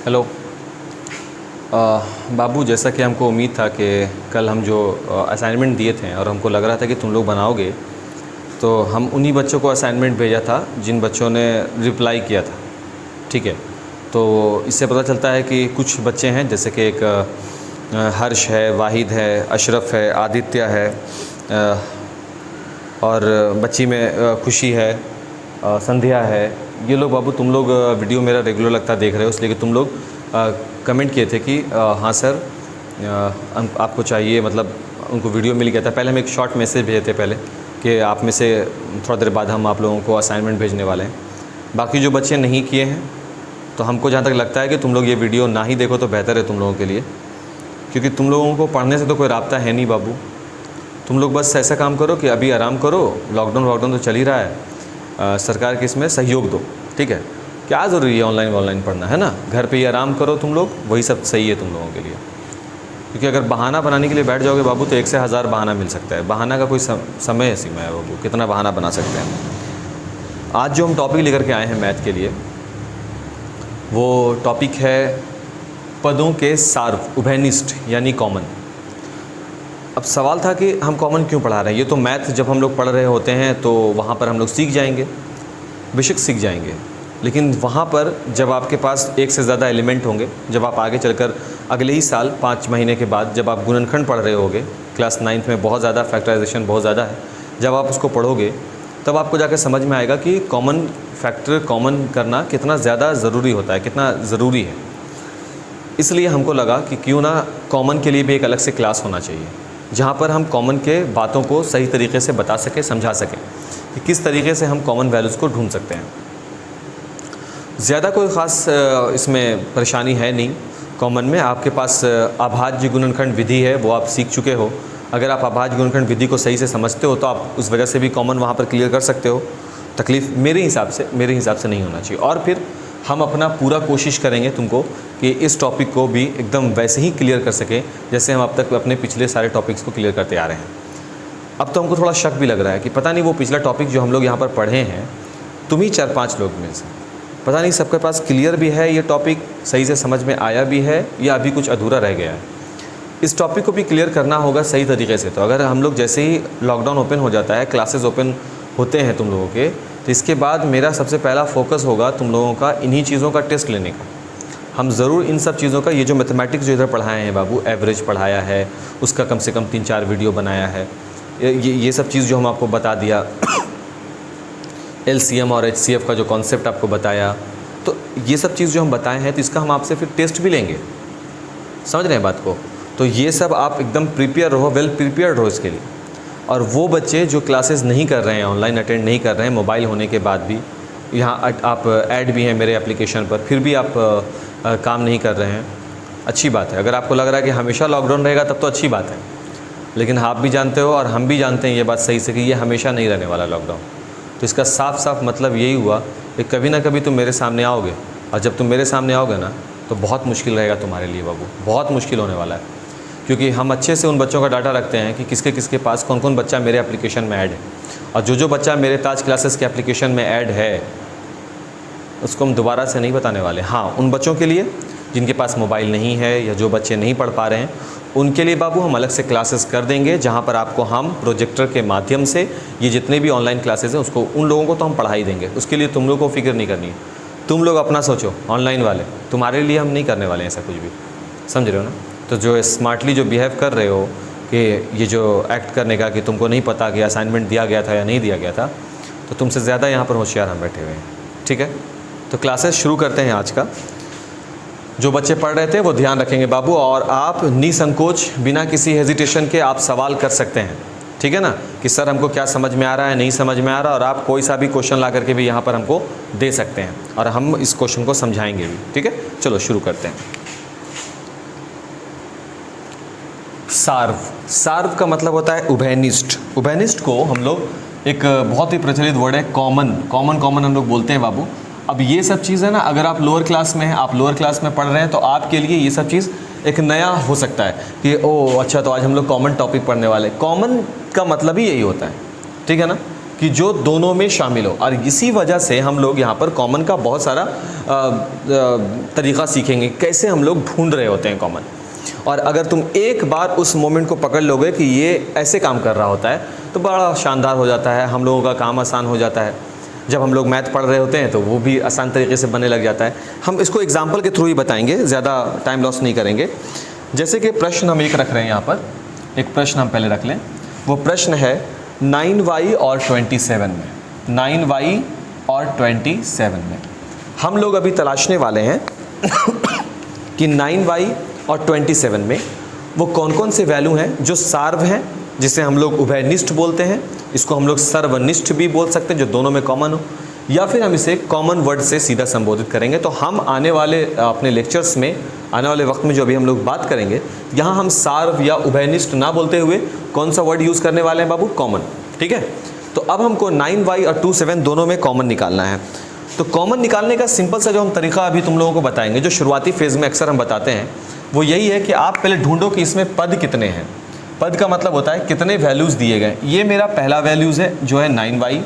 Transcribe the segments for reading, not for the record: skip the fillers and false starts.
Hello. बाबू, जैसा कि हमको उम्मीद था कि कल हम जो असाइनमेंट दिए थे और हमको लग रहा था कि तुम लोग बनाओगे, तो हम उन्हीं बच्चों को असाइनमेंट भेजा था जिन बच्चों ने रिप्लाई किया था। ठीक है, तो इससे पता चलता है कि कुछ बच्चे हैं, जैसे कि एक हर्ष है, वाहिद है, अशरफ है, आदित्य है, और बच्ची में खुशी है, संध्या है। ये लोग बाबू, तुम लोग वीडियो मेरा रेगुलर लगता देख रहे हो, इसलिए कि तुम लोग कमेंट किए थे कि हाँ सर, आपको चाहिए, मतलब उनको वीडियो मिल गया था। पहले हम एक शॉर्ट मैसेज भेजे थे पहले कि आप में से थोड़ा देर बाद हम आप लोगों को असाइनमेंट भेजने वाले हैं। बाकी जो बच्चे नहीं किए हैं, तो हमको जहाँ तक लगता है कि तुम लोग ये वीडियो ना ही देखो तो बेहतर है तुम लोगों के लिए, क्योंकि तुम लोगों को पढ़ने से तो कोई राब्ता है नहीं बाबू। तुम लोग बस ऐसा काम करो कि अभी आराम करो, लॉकडाउन तो चल ही रहा है, सरकार के इसमें सहयोग दो। ठीक है, क्या ज़रूरी है ऑनलाइन पढ़ना, है ना। घर पे ही आराम करो तुम लोग, वही सब सही है तुम लोगों के लिए। क्योंकि अगर बहाना बनाने के लिए बैठ जाओगे बाबू, तो 1 से 1000 बहाना मिल सकता है। बहाना का कोई समय सीमा है बाबू, कितना बहाना बना सकते हैं। आज जो हम टॉपिक लेकर के आए हैं मैथ के लिए, वो टॉपिक है पदों के सार्व, उभयनिष्ठ यानी कॉमन। अब सवाल था कि हम कॉमन क्यों पढ़ा रहे हैं। ये तो मैथ जब हम लोग पढ़ रहे होते हैं तो वहाँ पर हम लोग सीख जाएंगे, बेशक सीख जाएंगे, लेकिन वहाँ पर जब आपके पास एक से ज़्यादा एलिमेंट होंगे, जब आप आगे चलकर अगले ही साल 5 महीने के बाद जब आप गुणनखंड पढ़ रहे होगे, क्लास 9th में बहुत ज़्यादा फैक्टराइजेशन बहुत ज़्यादा है, जब आप उसको पढ़ोगे तब आपको जाकर समझ में आएगा कि कॉमन फैक्टर, कॉमन करना कितना ज़्यादा ज़रूरी होता है, कितना ज़रूरी है। इसलिए हमको लगा कि क्यों ना कॉमन के लिए भी एक अलग से क्लास होना चाहिए, जहाँ पर हम कॉमन के बातों को सही तरीके से बता सकें, समझा सकें कि किस तरीके से हम कॉमन वैल्यूज़ को ढूंढ सकते हैं। ज़्यादा कोई ख़ास इसमें परेशानी है नहीं। कॉमन में आपके पास अभाज्य गुणनखंड विधि है, वो आप सीख चुके हो। अगर आप अभाज्य गुणनखंड विधि को सही से समझते हो तो आप उस वजह से भी कॉमन वहाँ पर क्लियर कर सकते हो। तकलीफ़ मेरे हिसाब से नहीं होना चाहिए। और फिर हम अपना पूरा कोशिश करेंगे तुमको कि इस टॉपिक को भी एकदम वैसे ही क्लियर कर सकें जैसे हम अब तक अपने पिछले सारे टॉपिक्स को क्लियर करते आ रहे हैं। अब तो हमको थोड़ा शक भी लग रहा है कि पता नहीं वो पिछला टॉपिक जो हम लोग यहाँ पर पढ़े हैं, तुम ही 4-5 लोग में से, पता नहीं सबके पास क्लियर भी है, ये टॉपिक सही से समझ में आया भी है या अभी कुछ अधूरा रह गया है। इस टॉपिक को भी क्लियर करना होगा सही तरीके से। तो अगर हम लोग जैसे ही लॉकडाउन ओपन हो जाता है, क्लासेस ओपन होते हैं तुम लोगों के, तो इसके बाद मेरा सबसे पहला फोकस होगा तुम लोगों का इन्हीं चीज़ों का टेस्ट लेने का। हम ज़रूर इन सब चीज़ों का, ये जो मैथमेटिक्स जो इधर पढ़ाए हैं बाबू, एवरेज पढ़ाया है, उसका कम से कम 3-4 वीडियो बनाया है, ये सब चीज़ जो हम आपको बता दिया, LCM और HCF का जो कॉन्सेप्ट आपको बताया, तो ये सब चीज़ जो हम बताए हैं, तो इसका हम आपसे फिर टेस्ट भी लेंगे। समझ रहे हैं बात को। तो ये सब आप एकदम प्रिपेयर रहो, वेल प्रिपेयर्ड रहो इसके लिए। और वो बच्चे जो क्लासेस नहीं कर रहे हैं, ऑनलाइन अटेंड नहीं कर रहे हैं, मोबाइल होने के बाद भी, यहाँ आप ऐड भी हैं मेरे एप्लीकेशन पर, फिर भी आप काम नहीं कर रहे हैं, अच्छी बात है। अगर आपको लग रहा है कि हमेशा लॉकडाउन रहेगा तब तो अच्छी बात है, लेकिन आप भी जानते हो और हम भी जानते हैं ये बात सही से कि ये हमेशा नहीं रहने वाला लॉकडाउन। तो इसका साफ मतलब यही हुआ कि कभी ना कभी तुम मेरे सामने आओगे, और जब तुम मेरे सामने आओगे ना, तो बहुत मुश्किल रहेगा तुम्हारे लिए बाबू, बहुत मुश्किल होने वाला है। क्योंकि हम अच्छे से उन बच्चों का डाटा रखते हैं कि किसके पास कौन कौन बच्चा मेरे एप्लीकेशन में ऐड है, और जो बच्चा मेरे ताज क्लासेस के एप्लीकेशन में ऐड है उसको हम दोबारा से नहीं बताने वाले। हाँ, उन बच्चों के लिए जिनके पास मोबाइल नहीं है या जो बच्चे नहीं पढ़ पा रहे हैं, उनके लिए बाबू हम अलग से क्लासेस कर देंगे, जहाँ पर आपको हम प्रोजेक्टर के माध्यम से ये जितने भी ऑनलाइन क्लासेस हैं उसको, उन लोगों को तो हम पढ़ा ही देंगे। उसके लिए तुम लोग को फिक्र नहीं करनी है। तुम लोग अपना सोचो, ऑनलाइन वाले, तुम्हारे लिए हम नहीं करने वाले ऐसा कुछ भी, समझ रहे हो ना। तो जो स्मार्टली जो बिहेव कर रहे हो कि ये जो एक्ट करने का कि तुमको नहीं पता कि असाइनमेंट दिया गया था या नहीं दिया गया था, तो तुमसे ज़्यादा यहाँ पर होशियार हम बैठे हुए हैं। ठीक है, तो क्लासेस शुरू करते हैं आज का। जो बच्चे पढ़ रहे थे वो ध्यान रखेंगे बाबू, और आप निसंकोच बिना किसी हेजिटेशन के आप सवाल कर सकते हैं। ठीक है ना, कि सर हमको क्या समझ में आ रहा है, नहीं समझ में आ रहा, और आप कोई सा भी क्वेश्चन ला करके भी यहाँ पर हमको दे सकते हैं, और हम इस क्वेश्चन को समझाएंगे भी। ठीक है, चलो शुरू करते हैं। सार्व का मतलब होता है उभयनिष्ठ। उभयनिष्ठ को हम लोग, एक बहुत ही प्रचलित वर्ड है कॉमन हम लोग बोलते हैं बाबू। अब ये सब चीज़ है ना, अगर आप लोअर क्लास में हैं, आप लोअर क्लास में पढ़ रहे हैं, तो आपके लिए ये सब चीज़ एक नया हो सकता है कि ओ अच्छा, तो आज हम लोग कॉमन टॉपिक पढ़ने वाले। कॉमन का मतलब ही यही होता है, ठीक है ना, कि जो दोनों में शामिल हो। और इसी वजह से हम लोग यहाँ पर कॉमन का बहुत सारा तरीक़ा सीखेंगे, कैसे हम लोग ढूंढ रहे होते हैं कॉमन। और अगर तुम एक बार उस मोमेंट को पकड़ लोगे कि ये ऐसे काम कर रहा होता है तो बड़ा शानदार हो जाता है, हम लोगों का काम आसान हो जाता है। जब हम लोग मैथ पढ़ रहे होते हैं तो वो भी आसान तरीके से बनने लग जाता है। हम इसको एग्जाम्पल के थ्रू ही बताएंगे, ज़्यादा टाइम लॉस नहीं करेंगे। जैसे कि प्रश्न हम एक रख रहे हैं यहाँ पर, एक प्रश्न हम पहले रख लें। वो प्रश्न है 9y और 27 में, 9y और 27 में हम लोग अभी तलाशने वाले हैं कि 9y और 27 में वो कौन कौन से वैल्यू हैं जो सार्व हैं, जिसे हम लोग उभयनिष्ठ बोलते हैं। इसको हम लोग सर्वनिष्ठ भी बोल सकते हैं, जो दोनों में कॉमन हो, या फिर हम इसे कॉमन वर्ड से सीधा संबोधित करेंगे। तो हम आने वाले अपने लेक्चर्स में, आने वाले वक्त में जो अभी हम लोग बात करेंगे, यहाँ हम सार्व या उभयनिष्ठ ना बोलते हुए कौन सा वर्ड यूज़ करने वाले हैं बाबू? कॉमन। ठीक है, तो अब हमको 9y और 27 दोनों में कॉमन निकालना है। तो कॉमन निकालने का सिंपल सा जो हम तरीका अभी तुम लोगों को बताएंगे, जो शुरुआती फेज़ में अक्सर हम बताते हैं, वो यही है कि आप पहले ढूंढो कि इसमें पद कितने हैं। पद का मतलब होता है कितने वैल्यूज़ दिए गए। ये मेरा पहला वैल्यूज़ है जो है 9y,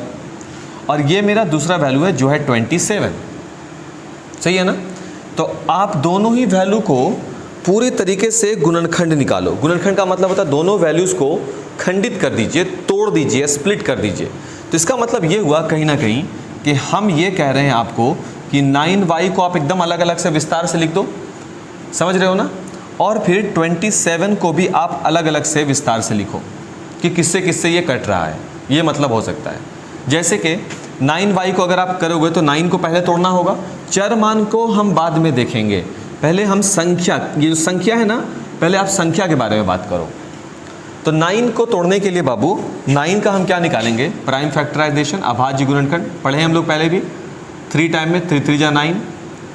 और ये मेरा दूसरा वैल्यू है जो है 27। सही है ना? तो आप दोनों ही वैल्यू को पूरे तरीके से गुणनखंड निकालो। गुणनखंड का मतलब होता है दोनों वैल्यूज़ को खंडित कर दीजिए, तोड़ दीजिए, स्प्लिट कर दीजिए। तो इसका मतलब ये हुआ कहीं ना कहीं कि हम ये कह रहे हैं आपको कि 9y को आप एकदम अलग अलग से विस्तार से लिख दो, समझ रहे हो ना? और फिर 27 को भी आप अलग अलग से विस्तार से लिखो कि किससे किससे ये कट रहा है, ये मतलब हो सकता है। जैसे कि 9y को अगर आप करोगे तो 9 को पहले तोड़ना होगा, चर मान को हम बाद में देखेंगे, पहले हम संख्या, ये जो संख्या है ना, पहले आप संख्या के बारे में बात करो। तो 9 को तोड़ने के लिए बाबू 9 का हम क्या निकालेंगे? प्राइम फैक्टराइजेशन, अभाज्य गुणनखंड पढ़े हम लोग पहले भी। 3 टाइम में 3 3 जा 9,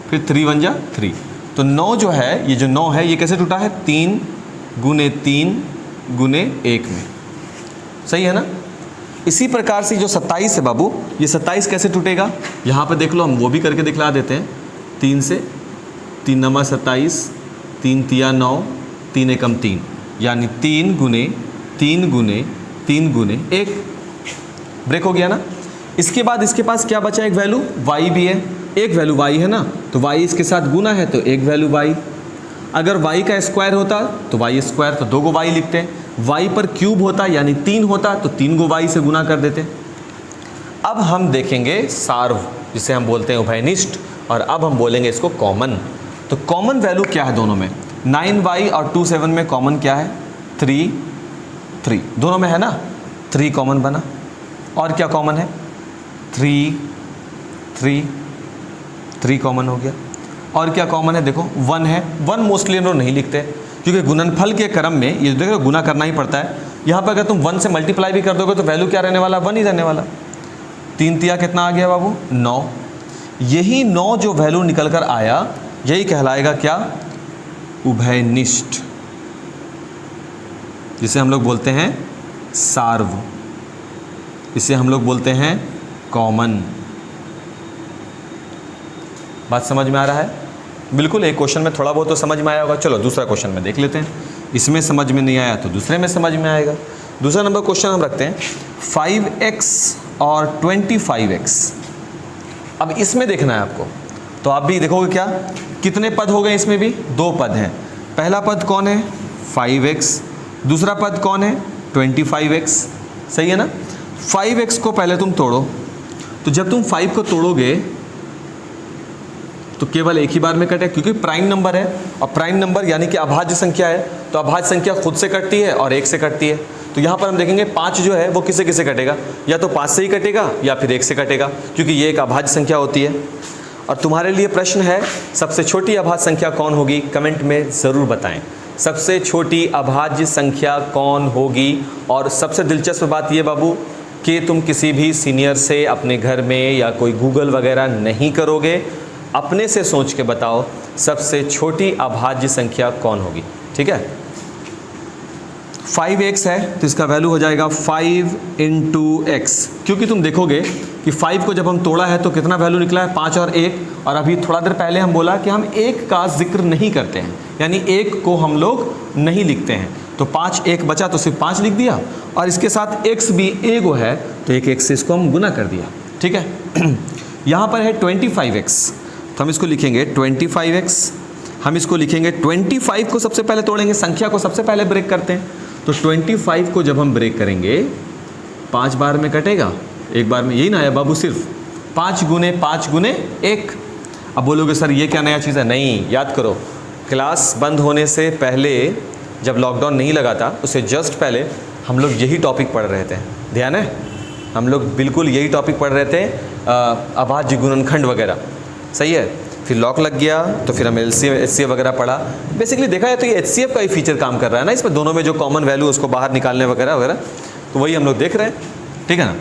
फिर 3 1 जा 3। तो 9 जो है, ये जो 9 है, ये कैसे टूटा है? 3 गुने 3 गुने 1 में। सही है ना? इसी प्रकार से जो 27 है बाबू, ये 27 कैसे टूटेगा? यहाँ पर देख लो, हम वो भी करके दिखला देते हैं। 3 से 3 नमा 27, 3 तिया 9, 3 एकम 3, यानी 3 गुने 3 गुने 3 गुने 1। ब्रेक हो गया ना? इसके बाद इसके पास क्या बचा? एक वैल्यू y भी है, एक वैल्यू y है ना, तो y इसके साथ गुना है तो एक वैल्यू y। अगर y का स्क्वायर होता तो y स्क्वायर, तो 2 को y लिखते हैं। y पर क्यूब होता यानी 3 होता तो 3 को y से गुना कर देते। अब हम देखेंगे सार्व, जिसे हम बोलते हैं उभयनिष्ठ, और अब हम बोलेंगे इसको कॉमन। तो कॉमन वैल्यू क्या है दोनों में? 9y और 27 में कॉमन क्या है? 3 3, दोनों में है ना? 3 कॉमन बना। और क्या कॉमन है? 3 3 3 कॉमन हो गया। और क्या कॉमन है? देखो 1 है। 1 मोस्टली हम लोग नहीं लिखते क्योंकि गुणनफल के क्रम में ये देखो गुना करना ही पड़ता है। यहाँ पर अगर तुम 1 से मल्टीप्लाई भी कर दोगे तो वैल्यू क्या रहने वाला? 1 ही रहने वाला। 3 तिया कितना आ गया बाबू? 9। यही 9 जो वैल्यू निकल कर आया, यही कहलाएगा क्या? उभयनिष्ठ, जिसे हम लोग बोलते हैं सार्व, इसे हम लोग बोलते हैं कॉमन। बात समझ में आ रहा है? बिल्कुल, एक क्वेश्चन में थोड़ा बहुत तो समझ में आया होगा। चलो दूसरा क्वेश्चन में देख लेते हैं। इसमें समझ में नहीं आया तो दूसरे में समझ में आएगा। दूसरा नंबर क्वेश्चन हम रखते हैं 5x और 25x। अब इसमें देखना है आपको, तो आप भी देखोगे क्या कितने पद हो गए? इसमें भी 2 पद हैं। पहला पद कौन है? 5x। दूसरा पद कौन है? 25x। सही है ना? 5x को पहले तुम तोड़ो, तो जब तुम 5 को तोड़ोगे तो केवल एक ही बार में कटे, क्योंकि प्राइम नंबर है, और प्राइम नंबर यानी कि अभाज्य संख्या है, तो अभाज्य संख्या खुद से कटती है और 1 से कटती है। तो यहाँ पर हम देखेंगे 5 जो है वो किसे किसे कटेगा? या तो 5 से ही कटेगा या फिर 1 से कटेगा, क्योंकि ये एक अभाज्य संख्या होती है। और तुम्हारे लिए प्रश्न है, सबसे छोटी अभाज्य संख्या कौन होगी? कमेंट में ज़रूर बताएं, सबसे छोटी अभाज्य संख्या कौन होगी। और सबसे दिलचस्प बात ये बाबू कि तुम किसी भी सीनियर से अपने घर में या कोई गूगल वगैरह नहीं करोगे, अपने से सोच के बताओ सबसे छोटी अभाज्य संख्या कौन होगी। ठीक है? 5x है तो इसका वैल्यू हो जाएगा 5 × x, क्योंकि तुम देखोगे कि 5 को जब हम तोड़ा है तो कितना वैल्यू निकला है, 5 और 1। और अभी थोड़ा देर पहले हम बोला कि हम 1 का जिक्र नहीं करते हैं, यानी 1 को हम लोग नहीं लिखते हैं। तो 5 1 बचा तो सिर्फ 5 लिख दिया, और इसके साथ x भी एगो है तो एक x से इसको हम गुना कर दिया, ठीक है। यहाँ पर है 25x, तो हम इसको लिखेंगे 25x। हम इसको लिखेंगे 25 को सबसे पहले तोड़ेंगे, संख्या को सबसे पहले ब्रेक करते हैं। तो 25 को जब हम ब्रेक करेंगे 5 बार में कटेगा, एक बार में, यही ना है बाबू, सिर्फ 5 गुने 5 गुने 1। अब बोलोगे सर ये क्या नया चीज़ है? नहीं, याद करो, क्लास बंद होने से पहले जब लॉकडाउन नहीं लगा था उससे जस्ट पहले हम लोग यही टॉपिक पढ़ रहे थे, ध्यान है? हम लोग बिल्कुल यही टॉपिक पढ़ रहे थे, अभाज्य गुणनखंड वगैरह, सही है। फिर लॉक लग गया तो फिर हम HCF वगैरह पढ़ा। बेसिकली देखा है तो ये HCF का ही फीचर काम कर रहा है ना, इसमें दोनों में जो कॉमन वैल्यू उसको बाहर निकालने वगैरह वगैरह, तो वही हम लोग देख रहे हैं, ठीक है ना।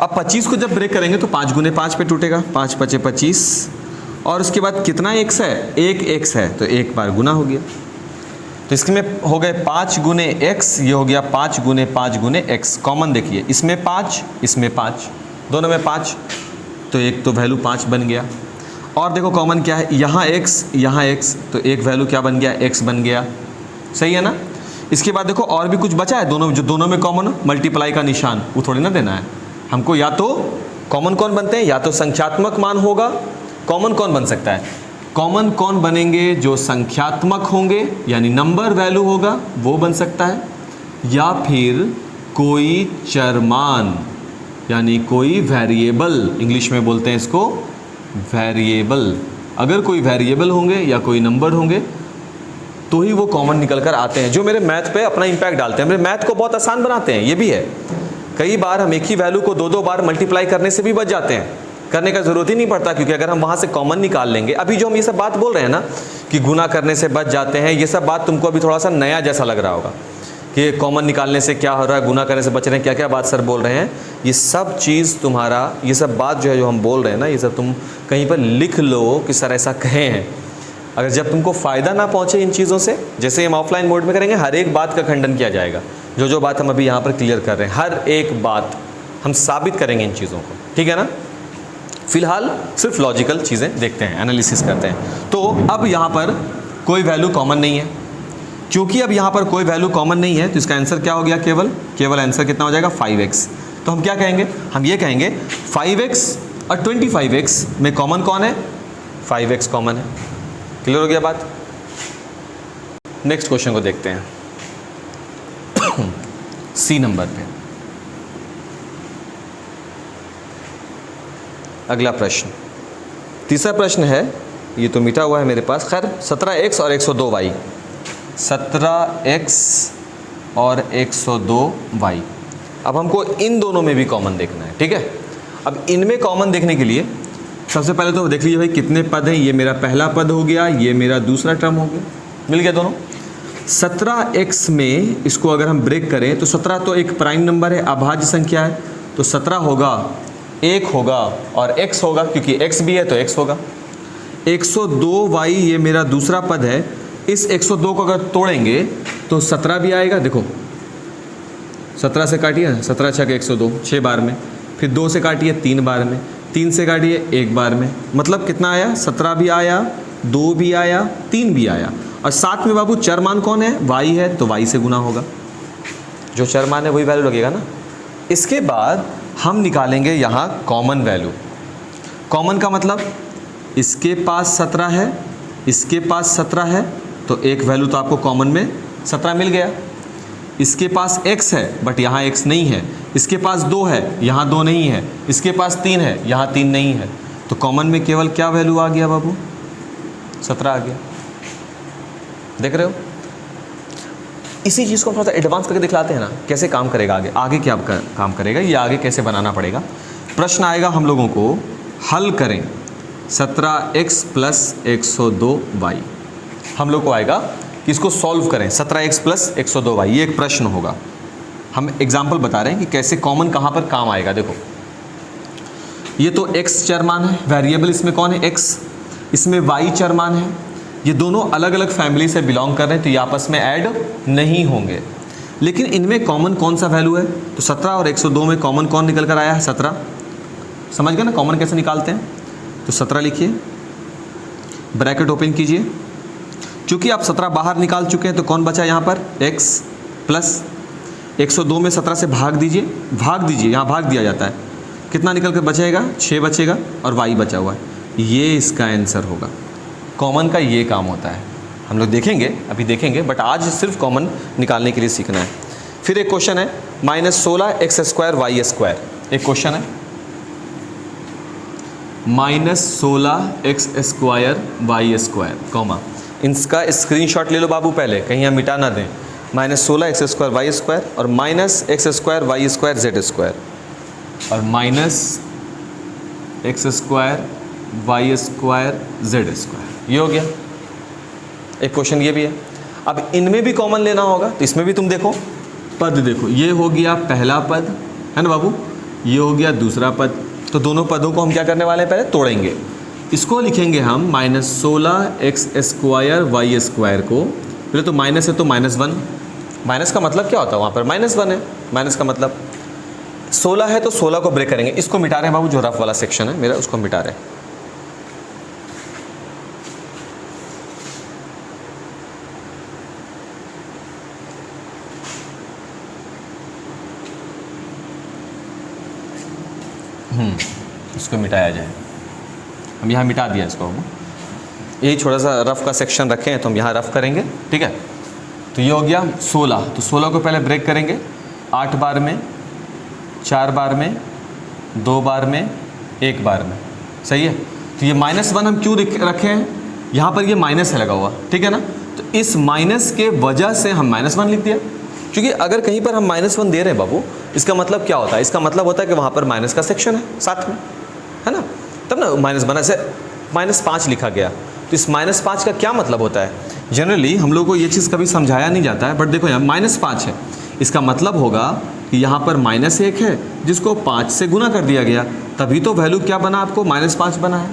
अब 25 को जब ब्रेक करेंगे तो 5 गुने 5 पे टूटेगा, 5 5 25, और उसके बाद कितना x है, एक x है तो एक बार गुना हो गया। तो इसमें हो गए 5 गुने x, ये हो गया 5 गुने 5 गुने x। कॉमन देखिए, इसमें 5 इसमें 5, दोनों में 5, तो एक तो वैल्यू 5 बन गया। और देखो कॉमन क्या है, यहाँ x, तो एक वैल्यू क्या बन गया, x बन गया, सही है ना। इसके बाद देखो और भी कुछ बचा है, दोनों में कॉमन हो, मल्टीप्लाई का निशान, वो थोड़ी ना देना है हमको। या तो कॉमन कौन बनते हैं, या तो संख्यात्मक मान होगा। कॉमन कौन बन सकता है? कॉमन कौन बनेंगे? जो संख्यात्मक होंगे, यानी नंबर वैल्यू होगा वो बन सकता है, या फिर कोई चरमान, यानी कोई वेरिएबल, इंग्लिश में बोलते हैं इसको वेरिएबल। अगर कोई वेरिएबल होंगे या कोई नंबर होंगे तो ही वो कॉमन निकल कर आते हैं, जो मेरे मैथ पे अपना इंपैक्ट डालते हैं, मेरे मैथ को बहुत आसान बनाते हैं। ये भी है, कई बार हम एक ही वैल्यू को 2-2 बार मल्टीप्लाई करने से भी बच जाते हैं, करने का ज़रूरत ही नहीं पड़ता, क्योंकि अगर हम वहाँ से कॉमन निकाल लेंगे। अभी जो हम ये सब बात बोल रहे हैं ना कि गुना करने से बच जाते हैं, ये सब बात तुमको अभी थोड़ा सा नया जैसा लग रहा होगा कि कॉमन निकालने से क्या हो रहा है, गुना करने से बच रहे हैं, क्या क्या बात सर बोल रहे हैं। ये सब चीज़ तुम्हारा, ये सब बात जो है जो हम बोल रहे हैं ना, ये सब तुम कहीं पर लिख लो कि सर ऐसा कहे हैं। अगर जब तुमको फ़ायदा ना पहुँचे इन चीज़ों से, जैसे हम ऑफलाइन मोड में करेंगे, हर एक बात का खंडन किया जाएगा। जो बात हम अभी यहाँ पर क्लियर कर रहे हैं, हर एक बात हम साबित करेंगे इन चीज़ों को, ठीक है ना। फिलहाल सिर्फ लॉजिकल चीज़ें देखते हैं, एनालिसिस करते हैं। तो अब यहाँ पर कोई वैल्यू कॉमन नहीं है, क्योंकि अब यहाँ पर कोई वैल्यू कॉमन नहीं है तो इसका आंसर क्या हो गया, केवल आंसर कितना हो जाएगा, 5x। तो हम क्या कहेंगे, हम ये कहेंगे 5x और 25x में कॉमन कौन है, 5x कॉमन है। क्लियर हो गया बात। नेक्स्ट क्वेश्चन को देखते हैं, सी नंबर पे अगला प्रश्न, तीसरा प्रश्न है, ये तो मिटा हुआ है मेरे पास, खैर 17x और 102y, 17x और 102y। अब हमको इन दोनों में भी कॉमन देखना है, ठीक है। अब इनमें कॉमन देखने के लिए सबसे पहले तो देख लीजिए भाई कितने पद हैं। ये मेरा पहला पद हो गया, ये मेरा दूसरा टर्म हो गया, मिल गया दोनों। 17x में इसको अगर हम ब्रेक करें तो 17 तो एक प्राइम नंबर है, अभाज्य संख्या है, तो 17 होगा, 1 होगा और x होगा, क्योंकि x भी है तो x होगा। 102y ये मेरा दूसरा पद है, इस 102 को अगर तोड़ेंगे तो 17 भी आएगा। देखो 17 से काटिए, 17 छक 102, 6 बार में, फिर 2 से काटिए 3 बार में, 3 से काटिए 1 बार में, मतलब कितना आया, 17 भी आया, 2 भी आया, 3 भी आया। और साथ में बाबू चर मान कौन है, y है, तो y से गुना होगा, जो चर मान है वही वैल्यू लगेगा ना। इसके बाद हम निकालेंगे यहाँ कॉमन वैल्यू। कॉमन का मतलब इसके पास 17 है, इसके पास 17 है, तो एक वैल्यू तो आपको कॉमन में 17 मिल गया। इसके पास x है बट यहाँ x नहीं है, इसके पास 2 है, यहाँ 2 नहीं है, इसके पास 3 है, यहाँ 3 नहीं है, तो कॉमन में केवल क्या वैल्यू आ गया बाबू, 17 आ गया। देख रहे हो, इसी चीज़ को थोड़ा सा एडवांस करके दिखलाते हैं ना, कैसे काम करेगा आगे, आगे क्या काम करेगा, ये आगे कैसे बनाना पड़ेगा। प्रश्न आएगा हम लोगों को, हल करें 17x प्लस 102y। हम लोग को आएगा कि इसको सॉल्व करें 17x प्लस 102y, ये एक प्रश्न होगा। हम एग्जाम्पल बता रहे हैं कि कैसे कॉमन कहाँ पर काम आएगा। देखो ये तो x चर मान है, वेरिएबल इसमें कौन है, x, इसमें y चर मान है। ये दोनों अलग अलग फैमिली से बिलोंग कर रहे हैं तो ये आपस में ऐड नहीं होंगे, लेकिन इनमें कॉमन कौन सा वैल्यू है, तो 17 और 102 में कॉमन कौन निकल कर आया है, 17। समझ गए ना कॉमन कैसे निकालते हैं। तो 17 लिखिए, ब्रैकेट ओपन कीजिए। चूँकि आप 17 बाहर निकाल चुके हैं तो कौन बचा यहाँ पर, x प्लस 102 में 17 से भाग दीजिए, यहाँ भाग दिया जाता है, कितना निकल कर बचेगा, 6 बचेगा और y बचा हुआ है, ये इसका आंसर होगा। कॉमन का ये काम होता है, हम लोग देखेंगे, अभी देखेंगे, बट आज सिर्फ कॉमन निकालने के लिए सीखना है। फिर एक क्वेश्चन है -16x² y², एक क्वेश्चन है -16x² y², कॉमा, इसका स्क्रीनशॉट ले लो बाबू पहले, कहीं हम मिटा ना दें। -16x² y² और -x² y² z² और -x² y² z², ये हो गया। एक क्वेश्चन ये भी है। अब इनमें भी कॉमन लेना होगा, तो इसमें भी तुम देखो, पद देखो, ये हो गया पहला पद, है ना बाबू, ये हो गया दूसरा पद। तो दोनों पदों को हम क्या करने वाले हैं, पहले तोड़ेंगे। इसको लिखेंगे हम -16x² y² को, पहले तो माइनस है तो -1, माइनस का मतलब क्या होता है, वहाँ पर -1 है, माइनस का मतलब 16 है तो 16 को ब्रेक करेंगे। इसको मिटा रहे हैं बाबू, जो रफ वाला सेक्शन है मेरा, उसको मिटा रहे हैं। इसको मिटाया जाए, हम यहाँ मिटा दिया इसको, हम यही थोड़ा सा रफ़ का सेक्शन रखे हैं तो हम यहाँ रफ़ करेंगे, ठीक है। तो ये हो गया 16, तो 16 को पहले ब्रेक करेंगे 8 बार में, 4 बार में, 2 बार में, 1 बार में, सही है। तो ये -1 हम क्यों रखे हैं, यहाँ पर ये माइनस है लगा हुआ, ठीक है ना। तो इस माइनस के वजह से हम -1 लिख दिया, क्योंकि अगर कहीं पर हम -1 दे रहे हैं बाबू, इसका मतलब क्या होता है, इसका मतलब होता है कि वहाँ पर माइनस का सेक्शन है साथ में, है ना, तब ना माइनस बना से -5 लिखा गया। तो इस -5 का क्या मतलब होता है, जनरली हम लोग को ये चीज़ कभी समझाया नहीं जाता है, बट देखो यहाँ -5 है, इसका मतलब होगा कि यहाँ पर -1 है जिसको 5 से गुना कर दिया गया, तभी तो वैल्यू क्या बना, आपको -5 बना है।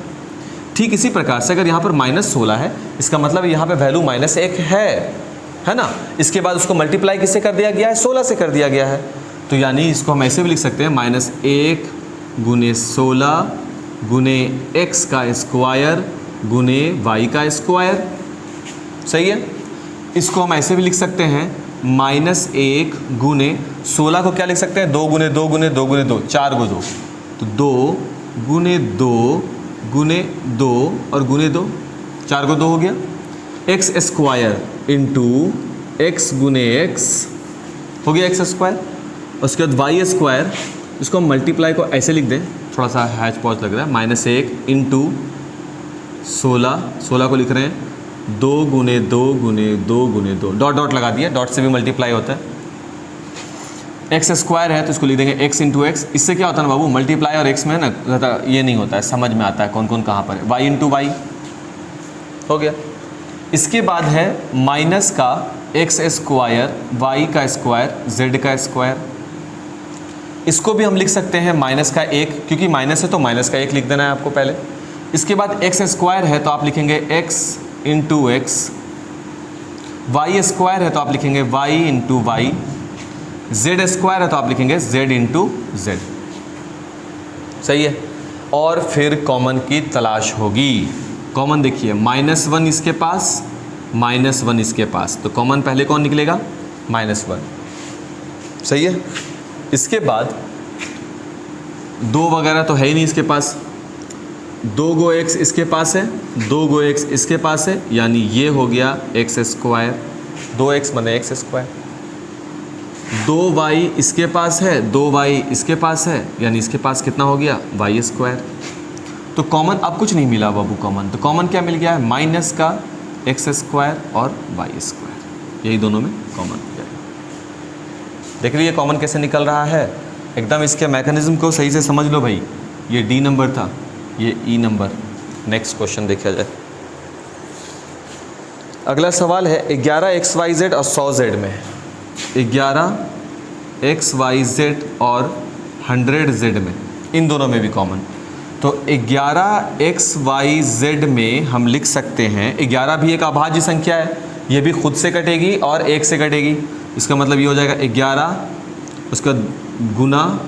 ठीक इसी प्रकार से अगर यहाँ पर -16 है, इसका मतलब यहाँ पर वैल्यू -1 है ना। इसके बाद उसको मल्टीप्लाई किससे कर दिया गया है, 16 से कर दिया गया है। तो यानी इसको हम ऐसे भी लिख सकते हैं -1 × 16 × x का स्क्वायर × y का स्क्वायर, सही है। इसको हम ऐसे भी लिख सकते हैं -1 × 16 को क्या लिख सकते हैं, 2 × 2 × 2 × 2, 4 × 2, तो 2 × 2 × 2 और × 2, 4 × 2 हो गया, x² इंटू x × x हो गया x²। उसके बाद y², इसको हम मल्टीप्लाई को ऐसे लिख दें, थोड़ा सा हैच पॉज लग रहा है, -1 × 16 को लिख रहे हैं 2 × 2 × 2 × 2, डॉट डॉट लगा दिया, डॉट से भी मल्टीप्लाई होता है। x² है तो इसको लिख देंगे x × x, इससे क्या होता है ना बाबू, मल्टीप्लाई और x में ना ज़्यादा ये नहीं होता है, समझ में आता है कौन कौन कहाँ पर है। y × y हो गया। इसके बाद है माइनस का x² y का स्क्वायर z का स्क्वायर, इसको भी हम लिख सकते हैं -1, क्योंकि माइनस है तो -1 लिख देना है आपको पहले। इसके बाद x² है तो आप लिखेंगे x × x, y² है तो आप लिखेंगे y × y, z² है तो आप लिखेंगे z × z, सही है। और फिर कॉमन की तलाश होगी। कॉमन देखिए, -1 इसके पास, -1 इसके पास, तो कॉमन पहले कौन निकलेगा, -1, सही है। इसके बाद 2 वगैरह तो है ही नहीं इसके पास, 2 गो x इसके पास है, 2 गो x इसके पास है, यानी ये हो गया x², 2x बने x²। 2y इसके पास है, 2y इसके पास है, यानी इसके पास कितना हो गया, y²। तो कॉमन अब कुछ नहीं मिला बाबू कॉमन, तो कॉमन क्या मिल गया है, माइनस का x² और y², यही दोनों में कॉमन हो गया। देख लीजिए कॉमन कैसे निकल रहा है, एकदम इसके मैकेनिज्म को सही से समझ लो भाई। ये D नंबर था, ये E नंबर। नेक्स्ट क्वेश्चन देखा जाए। अगला सवाल है 11xyz और 100z में, 11xyz और 100z में, इन दोनों में भी कॉमन। तो 11xyz में हम लिख सकते हैं, 11 भी एक अभाज्य संख्या है, ये भी खुद से कटेगी और 1 से कटेगी, इसका मतलब ये हो जाएगा 11 उसका गुना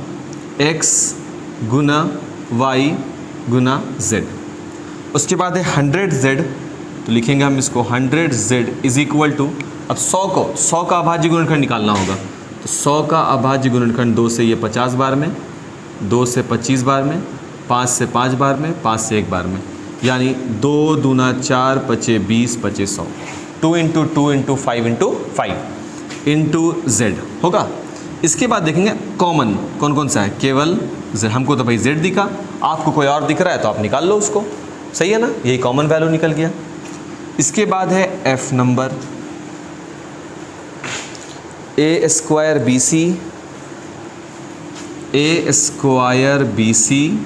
x गुना वाई गुना जेड। उसके बाद है 100z, तो लिखेंगे हम इसको 100z इज इक्वल टू, अब 100 का अभाज्य गुणनखंड निकालना होगा, तो 100 का अभाज्य गुणनखंड 2 से ये 50 बार में, 2 से 25 बार में, 5 से 5 बार में, 5 से 1 बार में, यानी 2 दूना 4 पचे 20 पचे 100, 2 into 2 into 5 into 5 into Z होगा। इसके बाद देखेंगे कॉमन कौन कौन सा है, केवल जेड। हमको तो भाई जेड दिखा, आपको कोई और दिख रहा है तो आप निकाल लो उसको, सही है ना, यही कॉमन वैल्यू निकल गया। इसके बाद है F number, A square B C, A square B C,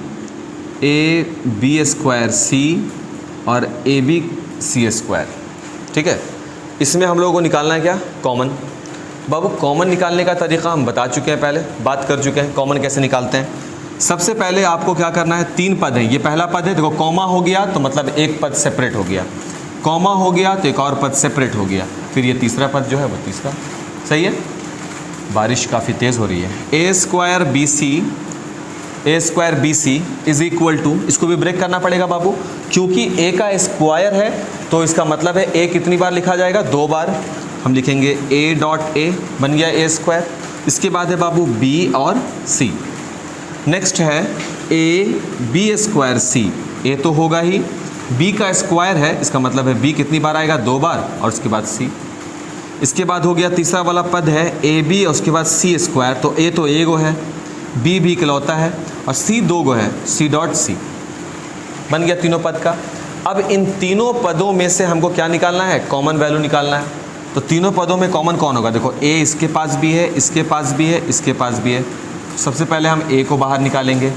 A B square C और ए बी सी स्क्वायर, ठीक है। इसमें हम लोगों को निकालना है क्या, कॉमन। बाबू कॉमन निकालने का तरीका हम बता चुके हैं, पहले बात कर चुके हैं कॉमन कैसे निकालते हैं। सबसे पहले आपको क्या करना है, 3 पद है, ये पहला पद है, देखो कॉमा हो गया तो मतलब एक पद सेपरेट हो गया, कॉमा हो गया तो एक और पद सेपरेट हो गया, फिर ये तीसरा पद जो है वो तीसरा, सही है। बारिश काफ़ी तेज़ हो रही है। A square B C is equal to, इसको भी ब्रेक करना पड़ेगा बाबू, क्योंकि ए का स्क्वायर है तो इसका मतलब है ए कितनी बार लिखा जाएगा, 2 बार। हम लिखेंगे ए डॉट ए, बन गया ए स्क्वायर। इसके बाद है बाबू बी और सी। नेक्स्ट है ए बी स्क्वायर सी, ए तो होगा ही, बी का स्क्वायर है, इसका मतलब है बी कितनी बार आएगा, 2 बार, और उसके बाद सी। इसके बाद हो गया तीसरा वाला पद है ए बी और उसके बाद सी स्क्वायर, तो ए तो ए गो है, बी भी इकलौता है और सी 2 गो है, सी डॉट सी, बन गया तीनों पद का। अब इन तीनों पदों में से हमको क्या निकालना है, कॉमन वैल्यू निकालना है। तो तीनों पदों में कॉमन कौन होगा, देखो ए इसके पास भी है, इसके पास भी है, इसके पास भी है। सबसे पहले हम ए को बाहर निकालेंगे,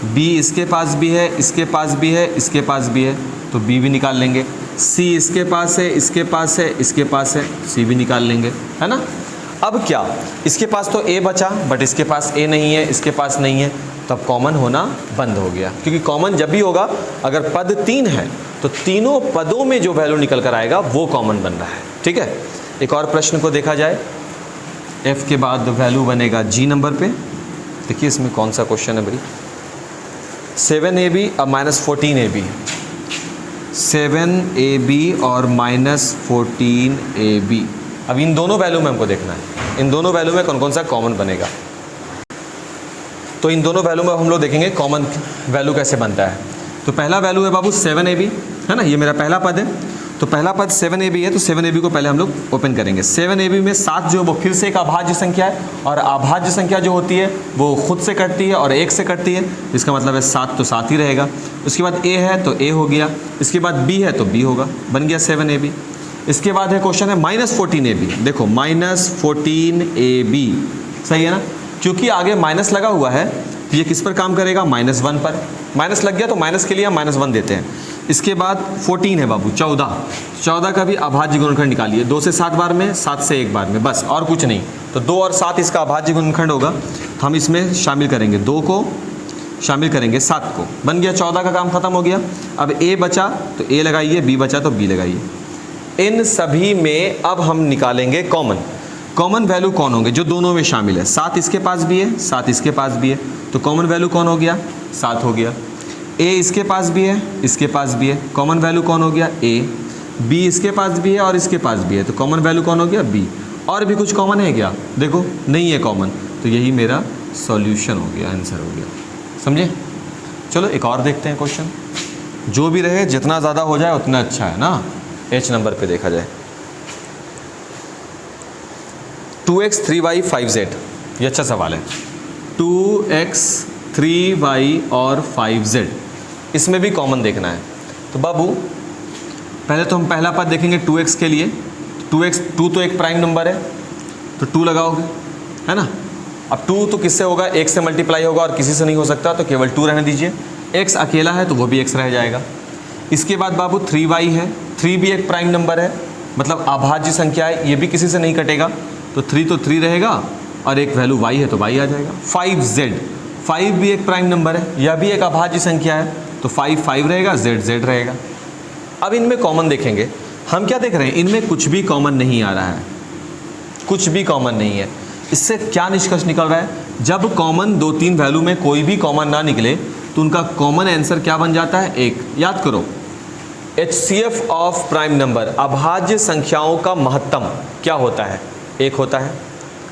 बी इसके पास भी है, इसके पास भी है, इसके पास भी है, तो बी भी निकाल लेंगे। सी इसके पास है, इसके पास है, इसके पास है, सी भी निकाल लेंगे, है ना। अब क्या, इसके पास तो ए बचा बट इसके पास ए नहीं है, इसके पास नहीं है, तब कॉमन होना बंद हो गया, क्योंकि कॉमन जब भी होगा अगर पद 3 है तो तीनों पदों में जो वैल्यू निकल कर आएगा वो कॉमन बन रहा है, ठीक है। एक और प्रश्न को देखा जाए, एफ के बाद वैल्यू बनेगा जी नंबर पे। देखिए इसमें कौन सा क्वेश्चन है भाई, 7ab और -14ab, 7ab और -14ab। अब इन दोनों वैल्यू में हमको देखना है, इन दोनों वैल्यू में कौन कौन सा कॉमन बनेगा। तो इन दोनों वैल्यू में हम लोग देखेंगे कॉमन वैल्यू कैसे बनता है। तो पहला वैल्यू है बाबू 7ab, है ना, ये मेरा पहला पद है। तो पहला पद 7ab है, तो 7ab को पहले हम लोग ओपन करेंगे। 7ab में 7 जो है वो फिर से एक अभाज्य संख्या है, और अभाज्य संख्या जो होती है वो खुद से कटती है और 1 से कटती है, इसका मतलब है 7 तो 7 ही रहेगा। उसके बाद a है तो a हो गया, इसके बाद b है तो b होगा, बन गया 7ab। इसके बाद है क्वेश्चन है -14ab, देखो -14ab, सही है ना, क्योंकि आगे माइनस लगा हुआ है तो ये किस पर काम करेगा, -1 पर। माइनस लग गया तो माइनस के लिए हम -1 देते हैं। इसके बाद 14 है बाबू, 14 का भी अभाज्य गुणनखंड निकालिए, 2 से 7 बार में, 7 से 1 बार में, बस और कुछ नहीं। तो 2 और 7 इसका अभाज्य गुणनखंड होगा, तो हम इसमें शामिल करेंगे 2 को, शामिल करेंगे 7 को, बन गया 14 का काम खत्म हो गया। अब a बचा तो a लगाइए, b बचा तो b लगाइए। इन सभी में अब हम निकालेंगे कॉमन। कॉमन वैल्यू कौन होंगे, जो दोनों में शामिल है। 7 इसके पास भी है, 7 इसके पास भी है, तो कॉमन वैल्यू कौन हो गया, 7 हो गया। a इसके पास भी है, इसके पास भी है, कॉमन वैल्यू कौन हो गया, a। b इसके पास भी है और इसके पास भी है, तो कॉमन वैल्यू कौन हो गया, b। और भी कुछ कॉमन है क्या, देखो नहीं है कॉमन, तो यही मेरा सॉल्यूशन हो गया, आंसर हो गया, समझे। चलो एक और देखते हैं क्वेश्चन, जो भी रहे जितना ज़्यादा हो जाए उतना अच्छा है ना। h नंबर पे देखा जाए, 2x 3y 5z, ये अच्छा सवाल है। 2x 3y और 5z, इसमें भी कॉमन देखना है। तो बाबू पहले तो हम पहला पद देखेंगे 2x के लिए। 2 तो एक प्राइम नंबर है, तो 2 लगाओगे, है ना। अब 2 तो किससे होगा, 1 से मल्टीप्लाई होगा और किसी से नहीं हो सकता, तो केवल 2 रहने दीजिए। x अकेला है तो वो भी x रह जाएगा। इसके बाद बाबू 3y है, 3 भी एक प्राइम नंबर है, मतलब अभाज्य संख्या है, ये भी किसी से नहीं कटेगा, तो 3 तो 3 रहेगा और एक वैल्यू y है तो y आ जाएगा। 5z, 5 भी एक प्राइम नंबर है, यह भी एक अभाज्य संख्या है, तो 5 रहेगा, z रहेगा। अब इनमें कॉमन देखेंगे, हम क्या देख रहे हैं, इनमें कुछ भी कॉमन नहीं आ रहा है, कुछ भी कॉमन नहीं है। इससे क्या निष्कर्ष निकल रहा है, जब कॉमन 2-3 वैल्यू में कोई भी कॉमन ना निकले तो उनका कॉमन आंसर क्या बन जाता है? 1। याद करो, HCF ऑफ प्राइम नंबर, अभाज्य संख्याओं का महत्तम क्या होता है? 1 होता है।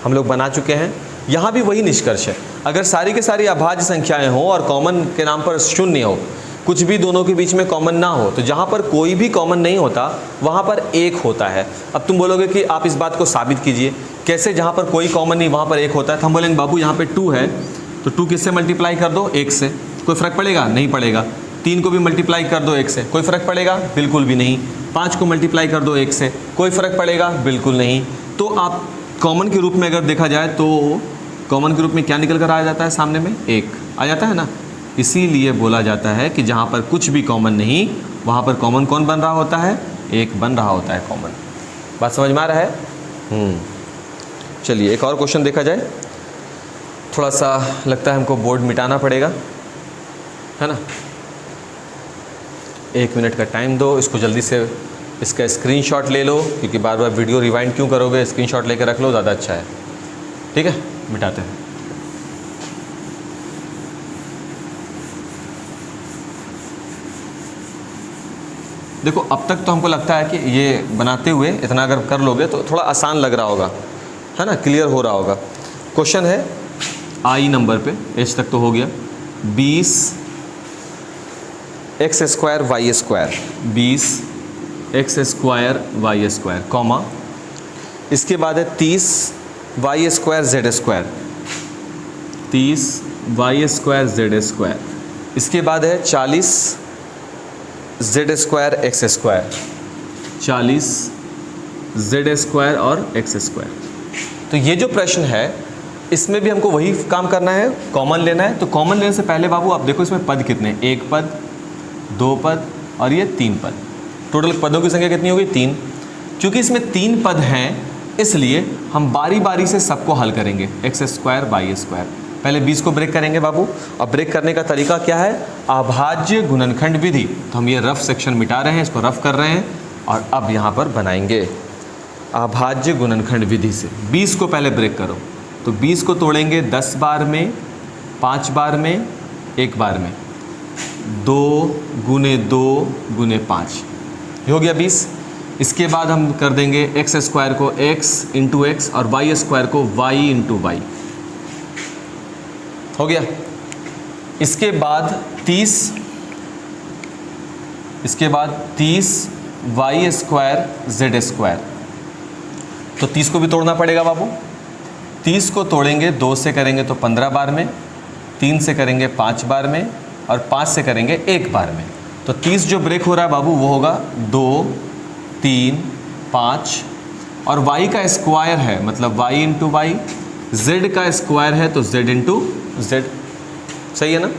हम लोग बना चुके हैं, यहाँ भी वही निष्कर्ष है। अगर सारी के सारी अभाज्य संख्याएं हो और कॉमन के नाम पर शून्य हो, कुछ भी दोनों के बीच में कॉमन ना हो, तो जहाँ पर कोई भी कॉमन नहीं होता वहाँ पर 1 होता है। अब तुम बोलोगे कि आप इस बात को साबित कीजिए, कैसे? जहाँ पर कोई कॉमन नहीं वहाँ पर 1 होता है। तो हम बोलेंगे बाबू यहाँ पे 2 है, तो 2 किससे मल्टीप्लाई कर दो? 1 से। कोई फ़र्क पड़ेगा? नहीं पड़ेगा। 3 को भी मल्टीप्लाई कर दो 1 से, कोई फ़र्क पड़ेगा? बिल्कुल भी नहीं। 5 को मल्टीप्लाई कर दो 1 से, कोई फ़र्क पड़ेगा? बिल्कुल नहीं। तो आप कॉमन के रूप में अगर देखा जाए तो कॉमन के रूप में क्या निकल कर आ जाता है? सामने में 1 आ जाता है ना। इसीलिए बोला जाता है कि जहाँ पर कुछ भी कॉमन नहीं, वहाँ पर कॉमन कौन बन रहा होता है? 1 बन रहा होता है कॉमन। बात समझ में आ रहा है? चलिए एक और क्वेश्चन देखा जाए। थोड़ा सा लगता है हमको बोर्ड मिटाना पड़ेगा, है ना। 1 मिनट का टाइम दो, इसको जल्दी से इसका स्क्रीनशॉट ले लो, क्योंकि बार बार वीडियो रिवाइंड क्यों करोगे? स्क्रीनशॉट लेकर रख लो, ज़्यादा अच्छा है। ठीक है, मिटाते हैं। देखो अब तक तो हमको लगता है कि ये बनाते हुए इतना अगर कर लोगे तो थोड़ा आसान लग रहा होगा, है ना, क्लियर हो रहा होगा। क्वेश्चन है आई नंबर पे, एच तक तो हो गया। 20 x square y square, 20 x square y square, comma, इसके बाद है 30 y square z square, 30 y square z square, इसके बाद है 40 z square x square, 40 z square और एक्स स्क्वायर। तो ये जो प्रश्न है इसमें भी हमको वही काम करना है, कॉमन लेना है। तो कॉमन लेने से पहले बाबू आप देखो इसमें पद कितने हैं? 1 पद, 2 पद और ये 3 पद। टोटल पदों की संख्या कितनी होगी? 3। क्योंकि इसमें 3 पद हैं इसलिए हम बारी बारी से सबको हल करेंगे। एक्स स्क्वायर वाई स्क्वायर, पहले 20 को ब्रेक करेंगे बाबू। अब ब्रेक करने का तरीका क्या है? अभाज्य गुणनखंड विधि। तो हम ये रफ सेक्शन मिटा रहे हैं, इसको रफ कर रहे हैं और अब यहाँ पर बनाएंगे अभाज्य गुणनखंड विधि से। 20 को पहले ब्रेक करो, तो 20 को तोड़ेंगे 10 बार में, 5 बार में, 1 बार में, 2 गुने 2 गुने 5, ये हो गया 20। इसके बाद हम कर देंगे एक्स स्क्वायर को x इंटू एक्स और वाई स्क्वायर को y इंटू वाई, हो गया। इसके बाद 30 वाई स्क्वायर जेड स्क्वायर, तो 30 को भी तोड़ना पड़ेगा बाबू। 30 को तोड़ेंगे 2 से करेंगे तो 15 बार में, 3 से करेंगे 5 बार में और 5 से करेंगे 1 बार में। तो 30 जो ब्रेक हो रहा है बाबू वो होगा 2, 3, 5 और y का स्क्वायर है मतलब y इंटू वाई, z का स्क्वायर है तो z इंटू z, सही है ना।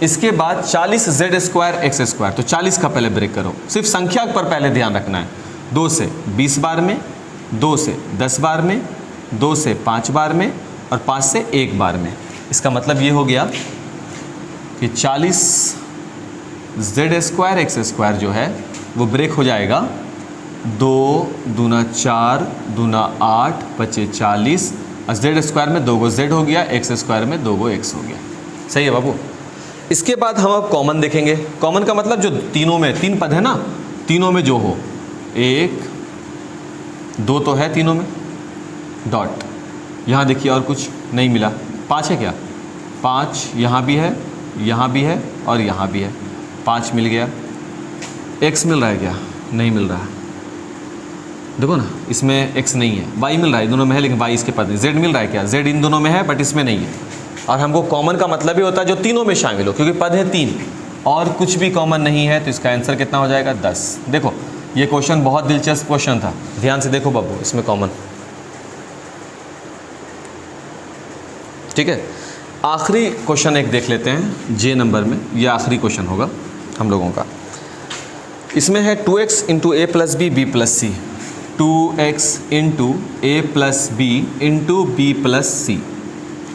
इसके बाद 40 z स्क्वायर एक्स स्क्वायर, तो 40 का पहले ब्रेक करो, सिर्फ संख्या पर पहले ध्यान रखना है। 2 से 20 बार में, 2 से 10 बार में, 2 से 5 बार में और 5 से 1 बार में। इसका मतलब ये हो गया कि 40 z स्क्वायर एक्स स्क्वायर जो है वो ब्रेक हो जाएगा 2 दूना 4 दूना 8 पचे 40 और z स्क्वायर में 2 गो z हो गया, एक्स स्क्वायर में 2 गो x हो गया, सही है बाबू। इसके बाद हम अब कॉमन देखेंगे। कॉमन का मतलब जो तीनों में, 3 पद है ना, तीनों में जो हो, 1 2 तो है तीनों में, डॉट। यहाँ देखिए और कुछ नहीं मिला, 5 है क्या? 5 यहाँ भी है, यहाँ भी है और यहाँ भी है, 5 मिल गया। x मिल रहा है क्या? नहीं मिल रहा है, देखो ना इसमें x नहीं है, y मिल रहा है, दोनों में है लेकिन y इसके पद नहीं। z मिल रहा है क्या? z इन दोनों में है बट इसमें नहीं है। और हमको कॉमन का मतलब ही होता है जो तीनों में शामिल हो, क्योंकि पद है 3 और कुछ भी कॉमन नहीं है, तो इसका आंसर कितना हो जाएगा? 10। देखो ये क्वेश्चन बहुत दिलचस्प क्वेश्चन था, ध्यान से देखो बाबू, इसमें कॉमन, ठीक है। आखिरी क्वेश्चन एक देख लेते हैं जे नंबर में, ये आखिरी क्वेश्चन होगा हम लोगों का। इसमें है 2x into A plus B B plus C, 2x into A plus B into B plus C,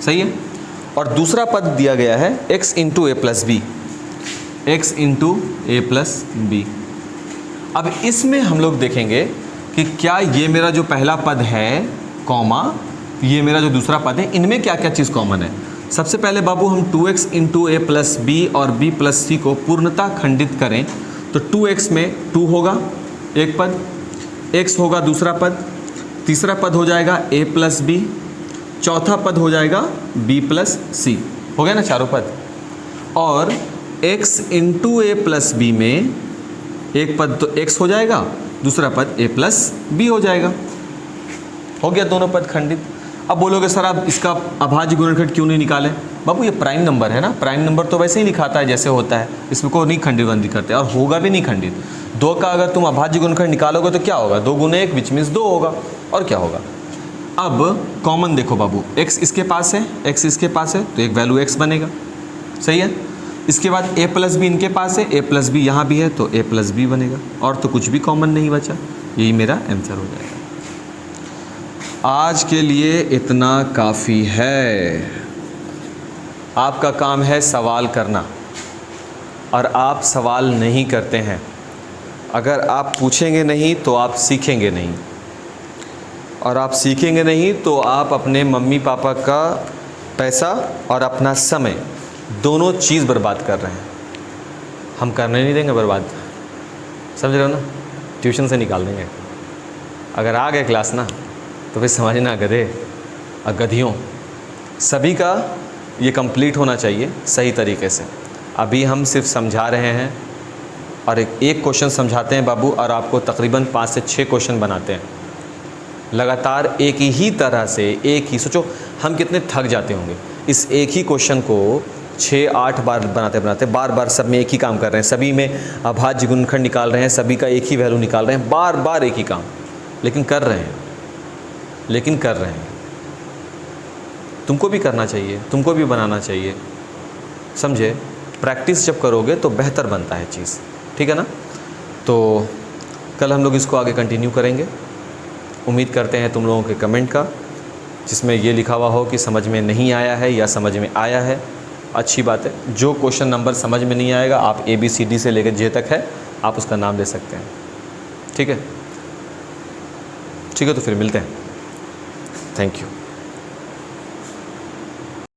सही है। और दूसरा पद दिया गया है x into A plus B, x into A plus B. अब इसमें हम लोग देखेंगे कि क्या ये मेरा जो पहला पद है कॉमा, ये मेरा जो दूसरा पद है, इनमें क्या क्या चीज़ कॉमन है। सबसे पहले बाबू हम 2x into A plus B और b प्लस सी को पूर्णतः खंडित करें तो 2x में 2 होगा एक पद, x होगा दूसरा पद, तीसरा पद हो जाएगा a प्लस बी, चौथा पद हो जाएगा b प्लस सी। हो गया ना चारों पद। और x into A plus B में एक पद तो x हो जाएगा, दूसरा पद a प्लस बी हो जाएगा। हो गया दोनों पद खंडित। अब बोलोगे सर आप इसका अभाज्य गुणनखंड क्यों नहीं निकाले? बाबू ये प्राइम नंबर है ना, प्राइम नंबर तो वैसे ही लिखाता है जैसे होता है, इसमें को नहीं खंडित बंदी करते और होगा भी नहीं खंडित। 2 का अगर तुम अभाज्य गुणनखंड निकालोगे तो क्या होगा? 2 गुने 1 विच मीन्स 2 होगा और क्या होगा। अब कॉमन देखो बाबू, x इसके पास है, x इसके पास है तो एक वैल्यू x बनेगा, सही है। इसके बाद a प्लस बी इनके पास है, a प्लस बी यहाँ भी है तो a प्लस बी बनेगा और तो कुछ भी कॉमन नहीं बचा, यही मेरा आंसर हो जाएगा। आज के लिए इतना काफ़ी है। आपका काम है सवाल करना और आप सवाल नहीं करते हैं। अगर आप पूछेंगे नहीं तो आप सीखेंगे नहीं, और आप सीखेंगे नहीं तो आप अपने मम्मी पापा का पैसा और अपना समय दोनों चीज़ बर्बाद कर रहे हैं। हम करने नहीं देंगे बर्बाद, समझ रहे हो ना? ट्यूशन से निकाल देंगे। अगर आ गए क्लास ना तो फिर समझना गधे और गधियों सभी का ये कंप्लीट होना चाहिए सही तरीके से। अभी हम सिर्फ समझा रहे हैं और एक क्वेश्चन समझाते हैं बाबू, और आपको तकरीबन 5 से 6 क्वेश्चन बनाते हैं लगातार एक ही तरह से। एक ही सोचो हम कितने थक जाते होंगे इस एक ही क्वेश्चन को 6-8 बार बनाते बनाते, बार बार सब में एक ही काम कर रहे हैं, सभी में अभाज्य गुणनखंड निकाल रहे हैं, सभी का एक ही वैल्यू निकाल रहे हैं, बार बार एक ही काम, लेकिन कर रहे हैं। तुमको भी करना चाहिए, तुमको भी बनाना चाहिए, समझे? प्रैक्टिस जब करोगे तो बेहतर बनता है चीज़, ठीक है ना? तो कल हम लोग इसको आगे कंटिन्यू करेंगे। उम्मीद करते हैं तुम लोगों के कमेंट का, जिसमें ये लिखा हुआ हो कि समझ में नहीं आया है या समझ में आया है। अच्छी बात है। जो क्वेश्चन नंबर समझ में नहीं आएगा, आप ABCD से लेकर J तक है, आप उसका नाम दे सकते हैं, ठीक है? ठीक है, तो फिर मिलते हैं। Thank you.